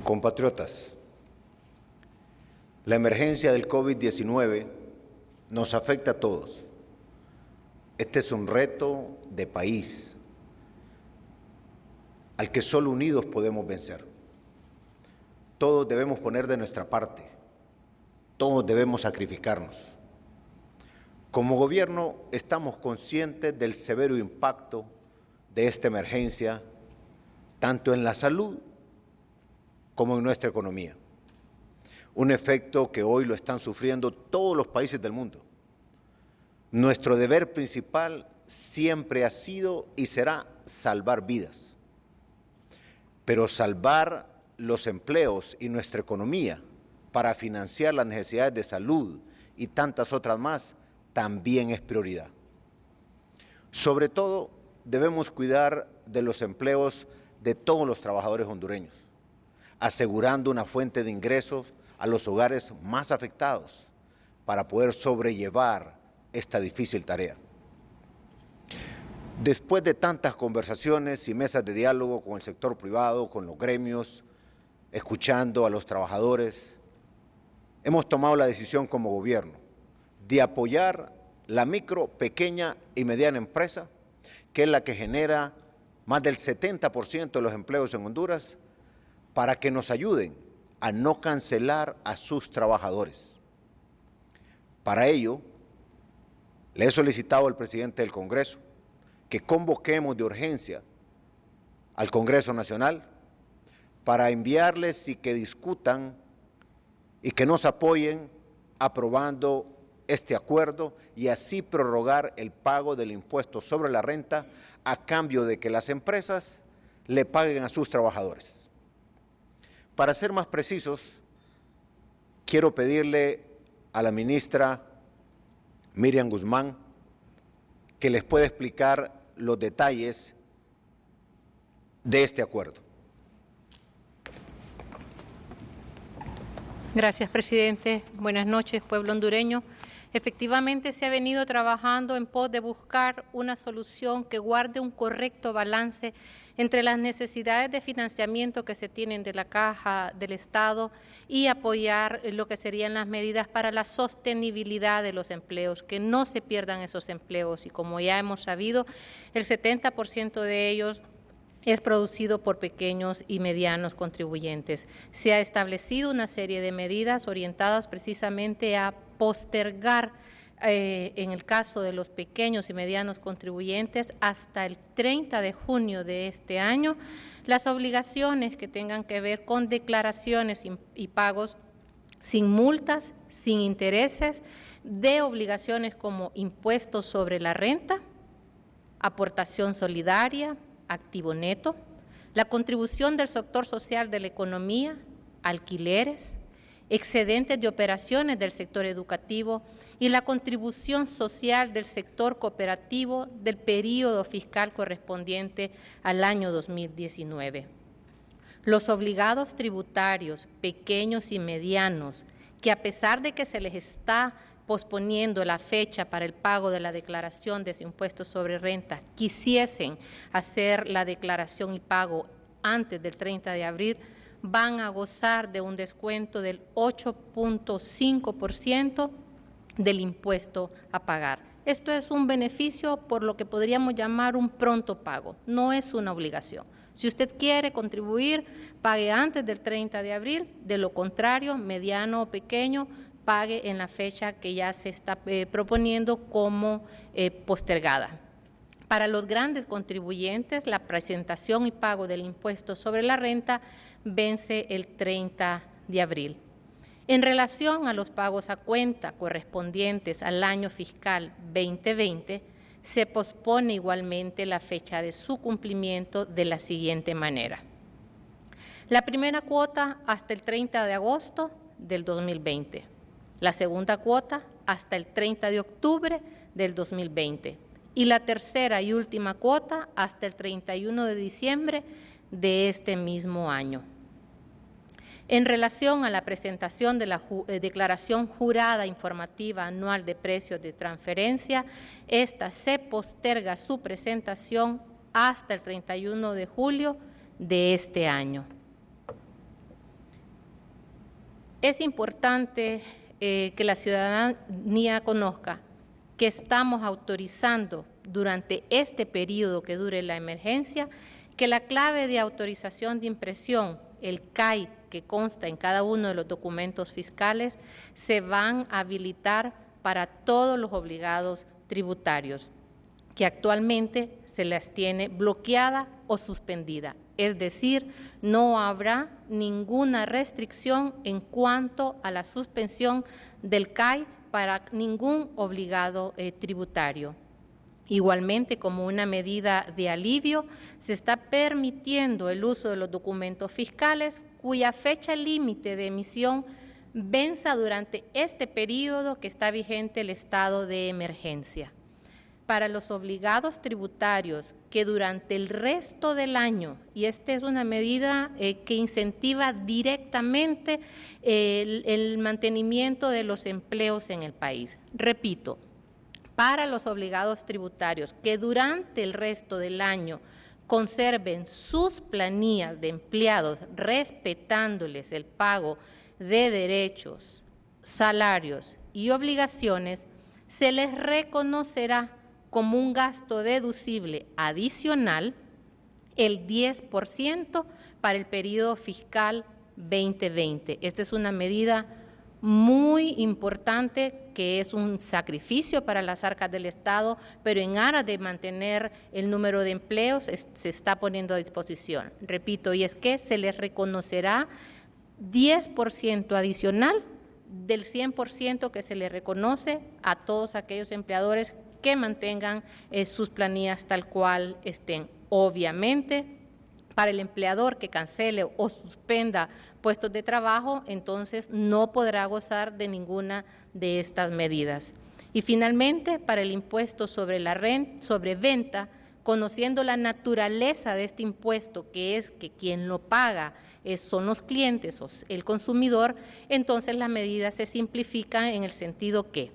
Compatriotas, la emergencia del COVID-19 nos afecta a todos. Este es un reto de país al que solo unidos podemos vencer. Todos debemos poner de nuestra parte, todos debemos sacrificarnos. Como gobierno estamos conscientes del severo impacto de esta emergencia, tanto en la salud como en nuestra economía. Un efecto que hoy lo están sufriendo todos los países del mundo. Nuestro deber principal siempre ha sido y será salvar vidas. Pero salvar los empleos y nuestra economía para financiar las necesidades de salud y tantas otras más también es prioridad. Sobre todo, debemos cuidar de los empleos de todos los trabajadores hondureños, asegurando una fuente de ingresos a los hogares más afectados para poder sobrellevar esta difícil tarea. Después de tantas conversaciones y mesas de diálogo con el sector privado, con los gremios, escuchando a los trabajadores, hemos tomado la decisión como gobierno de apoyar la micro, pequeña y mediana empresa, que es la que genera más del 70% de los empleos en Honduras, para que nos ayuden a no cancelar a sus trabajadores. Para ello, le he solicitado al presidente del Congreso que convoquemos de urgencia al Congreso Nacional para enviarles y que discutan y que nos apoyen aprobando este acuerdo y así prorrogar el pago del impuesto sobre la renta a cambio de que las empresas le paguen a sus trabajadores. Para ser más precisos, quiero pedirle a la ministra Miriam Guzmán que les pueda explicar los detalles de este acuerdo. Gracias, presidente. Buenas noches, pueblo hondureño. Efectivamente, se ha venido trabajando en pos de buscar una solución que guarde un correcto balance entre las necesidades de financiamiento que se tienen de la Caja del Estado y apoyar lo que serían las medidas para la sostenibilidad de los empleos, que no se pierdan esos empleos. Y como ya hemos sabido, el 70% de ellos es producido por pequeños y medianos contribuyentes. Se ha establecido una serie de medidas orientadas precisamente a postergar, en el caso de los pequeños y medianos contribuyentes, hasta el 30 de junio de este año, las obligaciones que tengan que ver con declaraciones y pagos sin multas, sin intereses, de obligaciones como impuestos sobre la renta, aportación solidaria, activo neto, la contribución del sector social de la economía, alquileres, excedentes de operaciones del sector educativo y la contribución social del sector cooperativo del período fiscal correspondiente al año 2019. Los obligados tributarios pequeños y medianos, que a pesar de que se les está posponiendo la fecha para el pago de la declaración de su impuesto sobre renta, quisiesen hacer la declaración y pago antes del 30 de abril, van a gozar de un descuento del 8.5% del impuesto a pagar. Esto es un beneficio por lo que podríamos llamar un pronto pago, no es una obligación. Si usted quiere contribuir, pague antes del 30 de abril, de lo contrario, mediano o pequeño, pague en la fecha que ya se está proponiendo como postergada. Para los grandes contribuyentes, la presentación y pago del impuesto sobre la renta vence el 30 de abril. En relación a los pagos a cuenta correspondientes al año fiscal 2020, se pospone igualmente la fecha de su cumplimiento de la siguiente manera. La primera cuota hasta el 30 de agosto del 2020. La segunda cuota hasta el 30 de octubre del 2020 y la tercera y última cuota hasta el 31 de diciembre de este mismo año. En relación a la presentación de la declaración jurada informativa anual de precios de transferencia, esta se posterga su presentación hasta el 31 de julio de este año. Es importante que la ciudadanía conozca que estamos autorizando durante este periodo que dure la emergencia, que la clave de autorización de impresión, el CAI, que consta en cada uno de los documentos fiscales, se van a habilitar para todos los obligados tributarios, que actualmente se las tiene bloqueada o suspendida. Es decir, no habrá ninguna restricción en cuanto a la suspensión del CAI para ningún obligado tributario. Igualmente, como una medida de alivio, se está permitiendo el uso de los documentos fiscales cuya fecha límite de emisión venza durante este periodo que está vigente el estado de emergencia. Para los obligados tributarios que durante el resto del año, y esta es una medida que incentiva directamente el mantenimiento de los empleos en el país. Repito, para los obligados tributarios que durante el resto del año conserven sus planillas de empleados respetándoles el pago de derechos, salarios y obligaciones, se les reconocerá como un gasto deducible adicional el 10% para el periodo fiscal 2020. Esta es una medida muy importante que es un sacrificio para las arcas del Estado, pero en aras de mantener el número de empleos se está poniendo a disposición. Repito, y es que se les reconocerá 10% adicional del 100% que se le reconoce a todos aquellos empleadores que mantengan sus planillas tal cual estén. Obviamente, para el empleador que cancele o suspenda puestos de trabajo, entonces no podrá gozar de ninguna de estas medidas. Y finalmente, para el impuesto sobre la renta, sobre venta, conociendo la naturaleza de este impuesto, que es que quien lo paga son los clientes o el consumidor, entonces las medidas se simplifican en el sentido que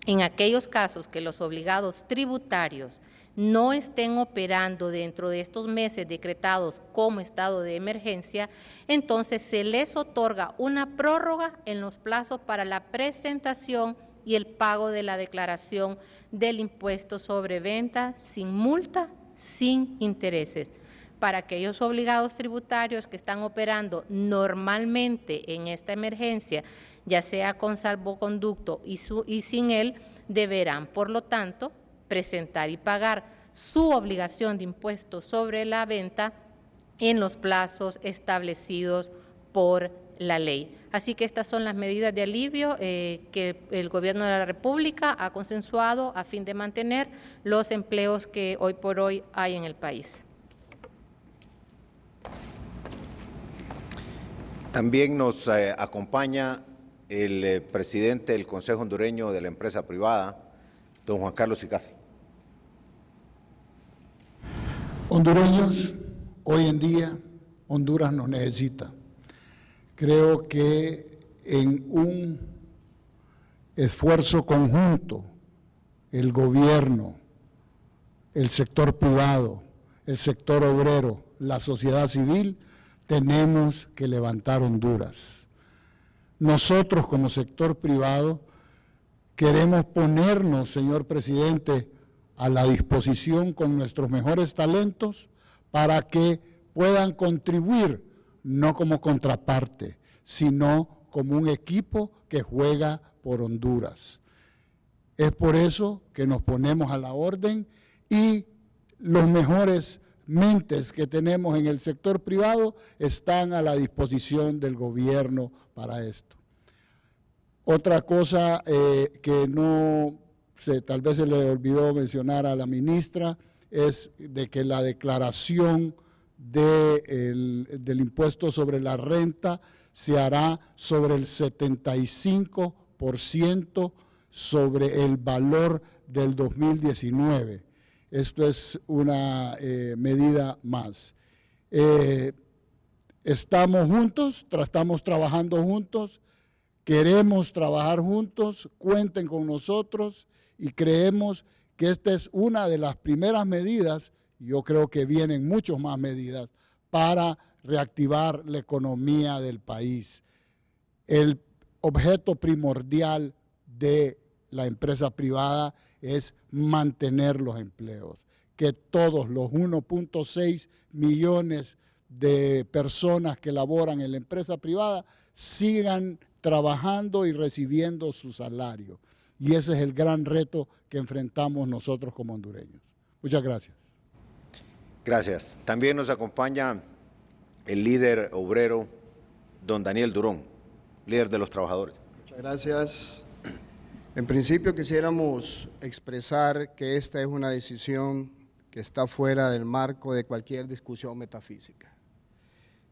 en aquellos casos que los obligados tributarios no estén operando dentro de estos meses decretados como estado de emergencia, entonces se les otorga una prórroga en los plazos para la presentación y el pago de la declaración del impuesto sobre venta sin multa, sin intereses. Para aquellos obligados tributarios que están operando normalmente en esta emergencia, ya sea con salvoconducto y sin él, deberán, por lo tanto, presentar y pagar su obligación de impuesto sobre la venta en los plazos establecidos por la ley. Así que estas son las medidas de alivio que el Gobierno de la República ha consensuado a fin de mantener los empleos que hoy por hoy hay en el país. También nos acompaña el presidente del Consejo Hondureño de la Empresa Privada, don Juan Carlos Sicafi. Hondureños, hoy en día Honduras nos necesita. Creo que en un esfuerzo conjunto, el gobierno, el sector privado, el sector obrero, la sociedad civil, tenemos que levantar Honduras. Nosotros como sector privado queremos ponernos, señor presidente, a la disposición con nuestros mejores talentos para que puedan contribuir, no como contraparte, sino como un equipo que juega por Honduras. Es por eso que nos ponemos a la orden y los mejores mentes que tenemos en el sector privado están a la disposición del gobierno para esto. Otra cosa que no tal vez se le olvidó mencionar a la ministra es de que la declaración del impuesto sobre la renta se hará sobre el 75% sobre el valor del 2019. Esto es una medida más. Estamos juntos, estamos trabajando juntos, queremos trabajar juntos, cuenten con nosotros y creemos que esta es una de las primeras medidas, y yo creo que vienen muchas más medidas, para reactivar la economía del país. El objeto primordial de la empresa privada es mantener los empleos, que todos los 1.6 millones de personas que laboran en la empresa privada sigan trabajando y recibiendo su salario. Y ese es el gran reto que enfrentamos nosotros como hondureños. Muchas gracias. Gracias. También nos acompaña el líder obrero, don Daniel Durón, líder de los trabajadores. Muchas gracias. En principio quisiéramos expresar que esta es una decisión que está fuera del marco de cualquier discusión metafísica.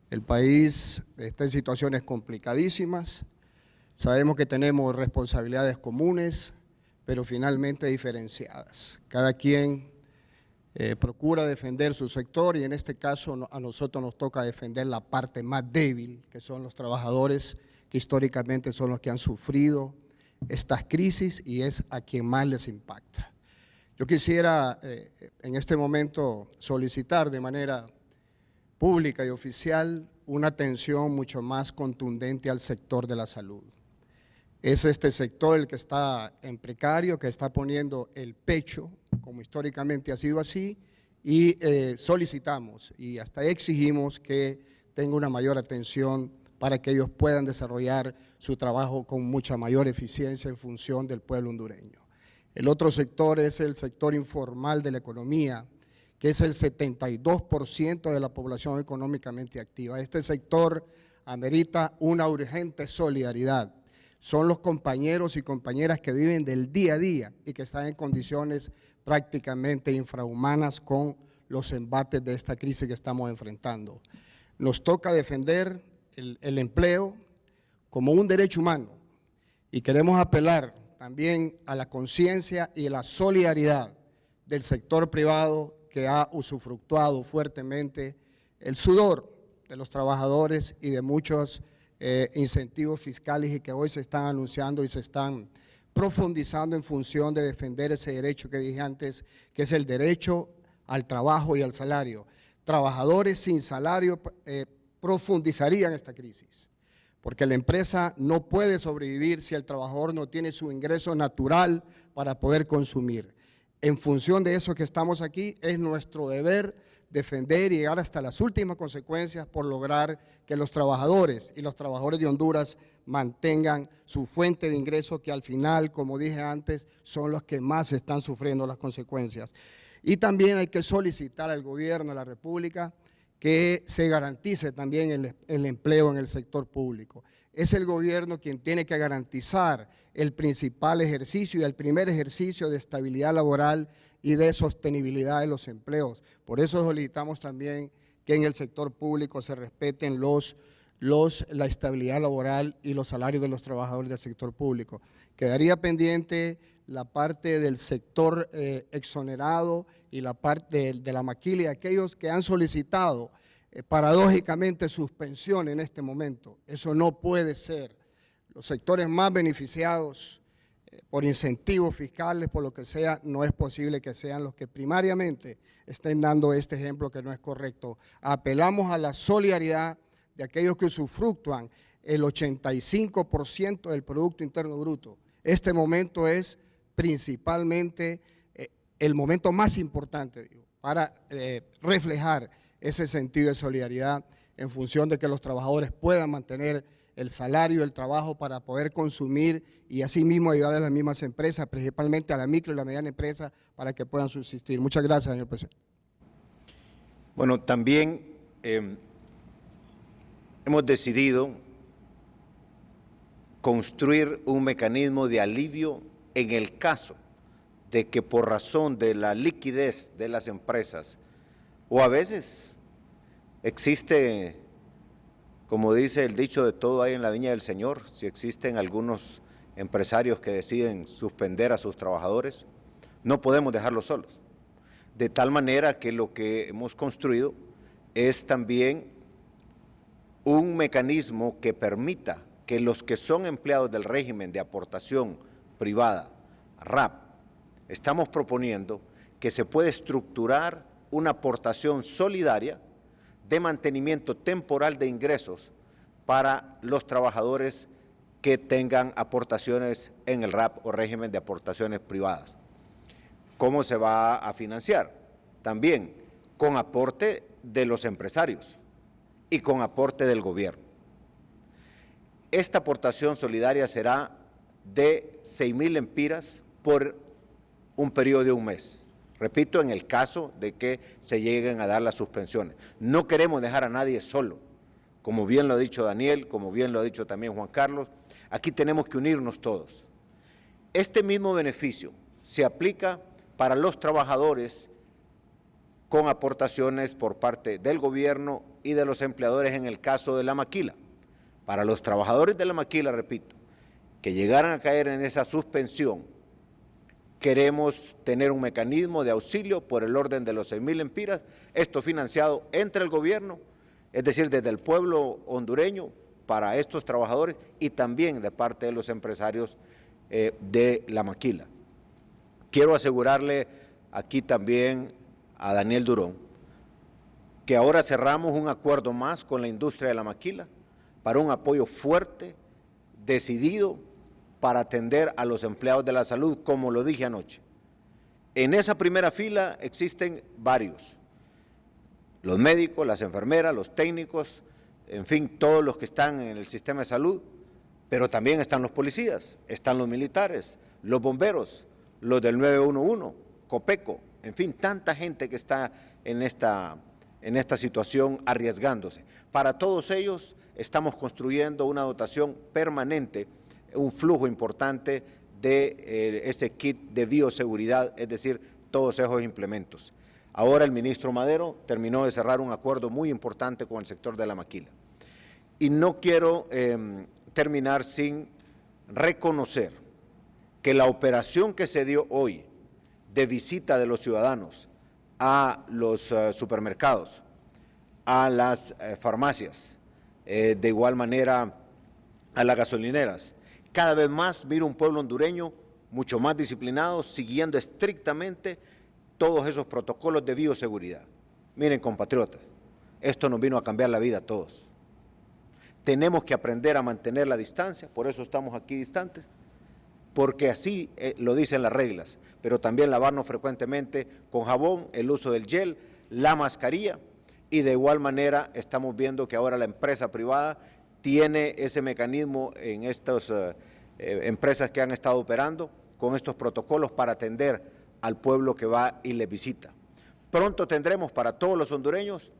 El país está en situaciones complicadísimas, sabemos que tenemos responsabilidades comunes, pero finalmente diferenciadas. Cada quien procura defender su sector y en este caso a nosotros nos toca defender la parte más débil, que son los trabajadores, que históricamente son los que han sufrido estas crisis y es a quien más les impacta. Yo quisiera en este momento solicitar de manera pública y oficial una atención mucho más contundente al sector de la salud. Es este sector el que está en precario, que está poniendo el pecho, como históricamente ha sido así, y solicitamos y hasta exigimos que tenga una mayor atención para que ellos puedan desarrollar su trabajo con mucha mayor eficiencia en función del pueblo hondureño. El otro sector es el sector informal de la economía, que es el 72% de la población económicamente activa. Este sector amerita una urgente solidaridad. Son los compañeros y compañeras que viven del día a día y que están en condiciones prácticamente infrahumanas con los embates de esta crisis que estamos enfrentando. Nos toca defender el empleo como un derecho humano y queremos apelar también a la conciencia y a la solidaridad del sector privado que ha usufructuado fuertemente el sudor de los trabajadores y de muchos incentivos fiscales y que hoy se están anunciando y se están profundizando en función de defender ese derecho que dije antes, que es el derecho al trabajo y al salario. Trabajadores sin salario profundizarían esta crisis, porque la empresa no puede sobrevivir si el trabajador no tiene su ingreso natural para poder consumir. En función de eso que estamos aquí, es nuestro deber defender y llegar hasta las últimas consecuencias por lograr que los trabajadores y los trabajadores de Honduras mantengan su fuente de ingreso, que al final, como dije antes, son los que más están sufriendo las consecuencias. Y también hay que solicitar al gobierno de la República que se garantice también el empleo en el sector público. Es el gobierno quien tiene que garantizar el principal ejercicio y el primer ejercicio de estabilidad laboral y de sostenibilidad de los empleos. Por eso solicitamos también que en el sector público se respeten la estabilidad laboral y los salarios de los trabajadores del sector público. Quedaría pendiente la parte del sector exonerado y la parte de la maquila y aquellos que han solicitado paradójicamente suspensión en este momento. Eso no puede ser. Los sectores más beneficiados por incentivos fiscales, por lo que sea, no es posible que sean los que primariamente estén dando este ejemplo que no es correcto. Apelamos a la solidaridad de aquellos que usufructúan el 85% del Producto Interno Bruto. Este momento es principalmente el momento más importante para reflejar ese sentido de solidaridad en función de que los trabajadores puedan mantener el salario, el trabajo para poder consumir y asimismo ayudar a las mismas empresas, principalmente a la micro y la mediana empresa, para que puedan subsistir. Muchas gracias, señor presidente. Bueno, también hemos decidido construir un mecanismo de alivio en el caso de que por razón de la liquidez de las empresas o a veces existe, como dice el dicho, de todo hay en la viña del Señor, si existen algunos empresarios que deciden suspender a sus trabajadores, no podemos dejarlos solos. De tal manera que lo que hemos construido es también un mecanismo que permita que los que son empleados del régimen de aportación privada, RAP, estamos proponiendo que se puede estructurar una aportación solidaria de mantenimiento temporal de ingresos para los trabajadores que tengan aportaciones en el RAP o régimen de aportaciones privadas. ¿Cómo se va a financiar? También con aporte de los empresarios y con aporte del gobierno. Esta aportación solidaria será de 6,000 lempiras por un periodo de un mes. Repito, en el caso de que se lleguen a dar las suspensiones. No queremos dejar a nadie solo, como bien lo ha dicho Daniel, como bien lo ha dicho también Juan Carlos. Aquí tenemos que unirnos todos. Este mismo beneficio se aplica para los trabajadores con aportaciones por parte del gobierno y de los empleadores en el caso de la maquila. Para los trabajadores de la maquila, repito, que llegaran a caer en esa suspensión, queremos tener un mecanismo de auxilio por el orden de los 6,000 lempiras, esto financiado entre el gobierno, es decir, desde el pueblo hondureño para estos trabajadores y también de parte de los empresarios de la maquila. Quiero asegurarle aquí también a Daniel Durón que ahora cerramos un acuerdo más con la industria de la maquila para un apoyo fuerte, decidido, para atender a los empleados de la salud, como lo dije anoche. En esa primera fila existen varios, los médicos, las enfermeras, los técnicos, en fin, todos los que están en el sistema de salud, pero también están los policías, están los militares, los bomberos, los del 911, Copeco, en fin, tanta gente que está en esta situación arriesgándose. Para todos ellos estamos construyendo una dotación permanente, un flujo importante de ese kit de bioseguridad, es decir, todos esos implementos. Ahora el ministro Madero terminó de cerrar un acuerdo muy importante con el sector de la maquila. Y no quiero terminar sin reconocer que la operación que se dio hoy de visita de los ciudadanos a los supermercados, a las farmacias, de igual manera a las gasolineras, cada vez más miro un pueblo hondureño mucho más disciplinado, siguiendo estrictamente todos esos protocolos de bioseguridad. Miren, compatriotas, esto nos vino a cambiar la vida a todos. Tenemos que aprender a mantener la distancia, por eso estamos aquí distantes, porque así lo dicen las reglas, pero también lavarnos frecuentemente con jabón, el uso del gel, la mascarilla, y de igual manera estamos viendo que ahora la empresa privada tiene ese mecanismo en estas empresas que han estado operando con estos protocolos para atender al pueblo que va y les visita. Pronto tendremos para todos los hondureños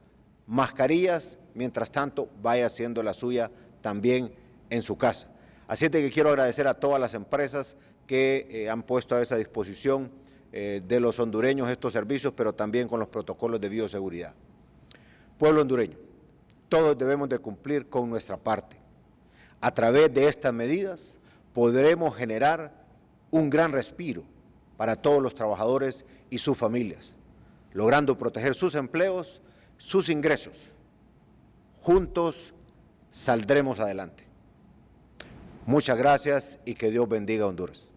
mascarillas, mientras tanto vaya haciendo la suya también en su casa. Así es de que quiero agradecer a todas las empresas que han puesto a esa disposición de los hondureños estos servicios, pero también con los protocolos de bioseguridad. Pueblo hondureño, todos debemos de cumplir con nuestra parte. A través de estas medidas podremos generar un gran respiro para todos los trabajadores y sus familias, logrando proteger sus empleos, sus ingresos. Juntos saldremos adelante. Muchas gracias y que Dios bendiga a Honduras.